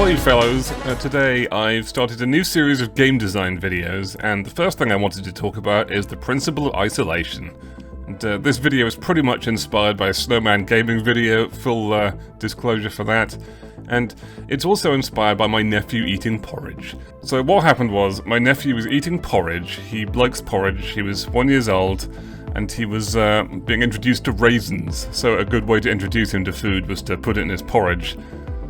Ahoy fellows! Today I've started a new series of game design videos, and the first thing I wanted to talk about is the principle of isolation. And this video is pretty much inspired by a Snowman gaming video, full disclosure for that, and it's also inspired by my nephew eating porridge. So what happened was, my nephew was eating porridge, he likes porridge, he was 1 year old, and he was being introduced to raisins, so a good way to introduce him to food was to put it in his porridge.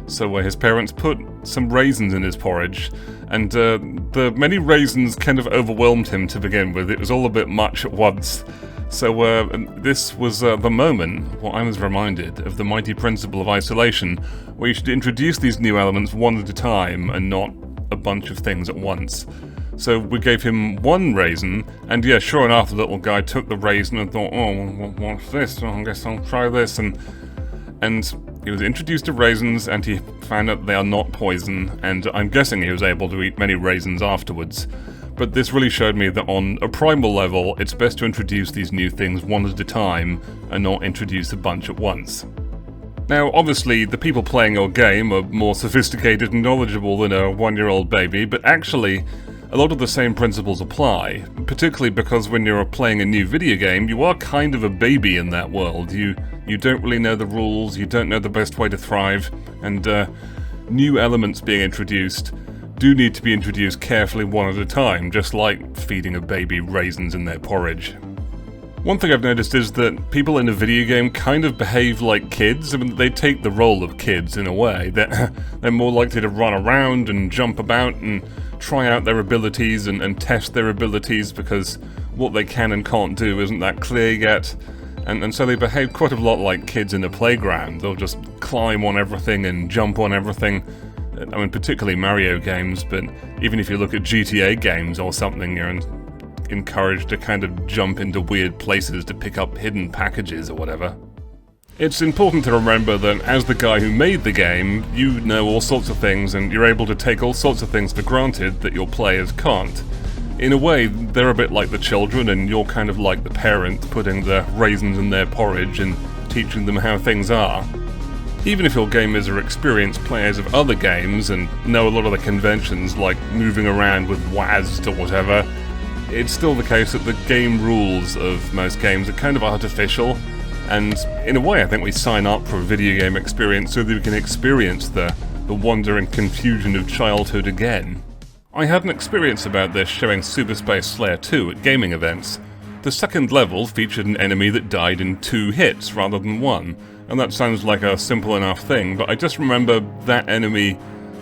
So his parents put some raisins in his porridge, and the many raisins kind of overwhelmed him to begin with. It was all a bit much at once. So this was the moment where I was reminded of the mighty principle of isolation, where you should introduce these new elements one at a time and not a bunch of things at once. So we gave him one raisin, and yeah, sure enough, the little guy took the raisin and thought, oh, what's this? Oh, I guess I'll try this, and he was introduced to raisins, and he found out they are not poison, and I'm guessing he was able to eat many raisins afterwards. But this really showed me that on a primal level, it's best to introduce these new things one at a time, and not introduce a bunch at once. Now, obviously, the people playing your game are more sophisticated and knowledgeable than a one-year-old baby, but actually, a lot of the same principles apply, particularly because when you're playing a new video game, you are kind of a baby in that world. You don't really know the rules, you don't know the best way to thrive, and new elements being introduced do need to be introduced carefully one at a time, just like feeding a baby raisins in their porridge. One thing I've noticed is that people in a video game kind of behave like kids. I mean, they take the role of kids in a way. They're more likely to run around and jump about and try out their abilities and test their abilities because what they can and can't do isn't that clear yet. And so they behave quite a lot like kids in a playground. They'll just climb on everything and jump on everything. I mean, particularly Mario games, but even if you look at GTA games or something, you're encouraged to kind of jump into weird places to pick up hidden packages or whatever. It's important to remember that as the guy who made the game, you know all sorts of things and you're able to take all sorts of things for granted that your players can't. In a way, they're a bit like the children and you're kind of like the parent putting the raisins in their porridge and teaching them how things are. Even if your gamers are experienced players of other games and know a lot of the conventions like moving around with WASD or whatever, it's still the case that the game rules of most games are kind of artificial, and in a way I think we sign up for a video game experience so that we can experience the wonder and confusion of childhood again. I had an experience about this showing Super Space Slayer 2 at gaming events. The second level featured an enemy that died in 2 hits rather than 1, and that sounds like a simple enough thing, but I just remember that enemy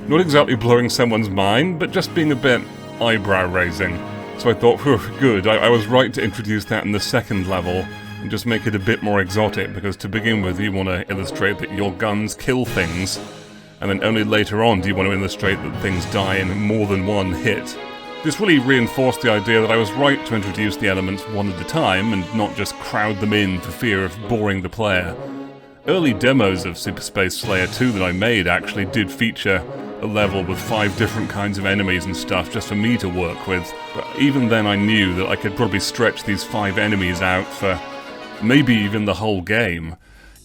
not exactly blowing someone's mind, but just being a bit eyebrow-raising. So I thought, whew, good, I was right to introduce that in the second level, and just make it a bit more exotic, because to begin with you want to illustrate that your guns kill things, and then only later on do you want to illustrate that things die in more than 1 hit. This really reinforced the idea that I was right to introduce the elements one at a time, and not just crowd them in for fear of boring the player. Early demos of Super Space Slayer 2 that I made actually did feature a level with 5 different kinds of enemies and stuff just for me to work with, but even then I knew that I could probably stretch these 5 enemies out for maybe even the whole game.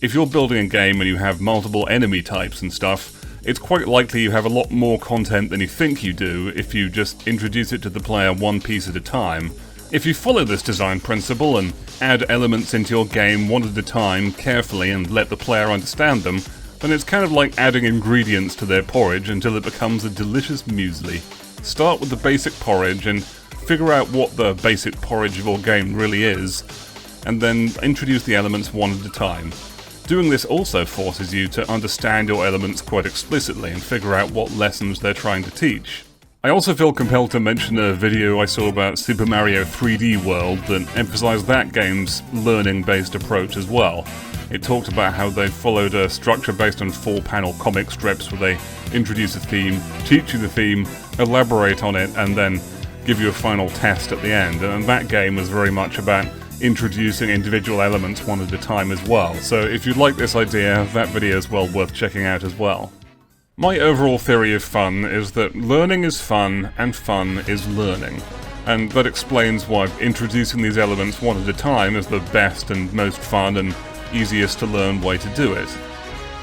If you're building a game and you have multiple enemy types and stuff, it's quite likely you have a lot more content than you think you do if you just introduce it to the player one piece at a time. If you follow this design principle and add elements into your game one at a time carefully and let the player understand them, then it's kind of like adding ingredients to their porridge until it becomes a delicious muesli. Start with the basic porridge and figure out what the basic porridge of your game really is, and then introduce the elements one at a time. Doing this also forces you to understand your elements quite explicitly and figure out what lessons they're trying to teach. I also feel compelled to mention a video I saw about Super Mario 3D World that emphasized that game's learning-based approach as well. It talked about how they followed a structure based on 4-panel comic strips where they introduce a theme, teach you the theme, elaborate on it, and then give you a final test at the end. And that game was very much about introducing individual elements one at a time as well. So if you like this idea, that video is well worth checking out as well. My overall theory of fun is that learning is fun, and fun is learning. And that explains why introducing these elements one at a time is the best and most fun and easiest to learn way to do it.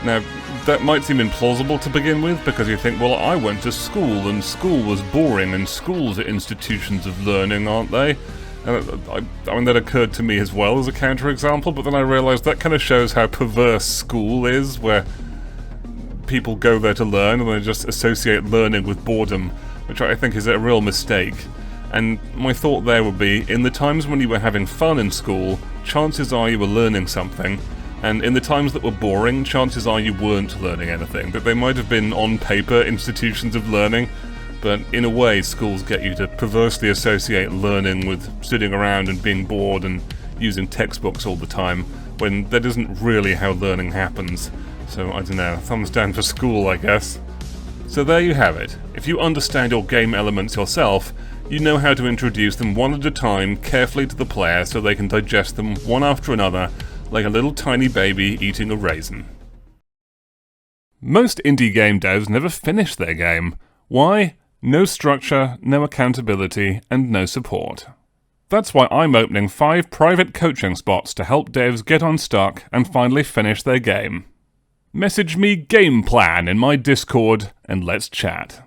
Now, that might seem implausible to begin with, because you think, well, I went to school, and school was boring, and schools are institutions of learning, aren't they? I mean, that occurred to me as well as a counterexample, but then I realised that kind of shows how perverse school is, where people go there to learn, and they just associate learning with boredom, which I think is a real mistake. And my thought there would be, in the times when you were having fun in school, chances are you were learning something, and in the times that were boring, chances are you weren't learning anything. That they might have been on paper institutions of learning, but in a way schools get you to perversely associate learning with sitting around and being bored and using textbooks all the time, when that isn't really how learning happens. So I don't know, thumbs down for school, I guess. So there you have it. If you understand your game elements yourself, you know how to introduce them one at a time carefully to the player so they can digest them one after another, like a little tiny baby eating a raisin. Most indie game devs never finish their game. Why? No structure, no accountability, and no support. That's why I'm opening 5 private coaching spots to help devs get unstuck and finally finish their game. Message me game plan in my Discord and let's chat.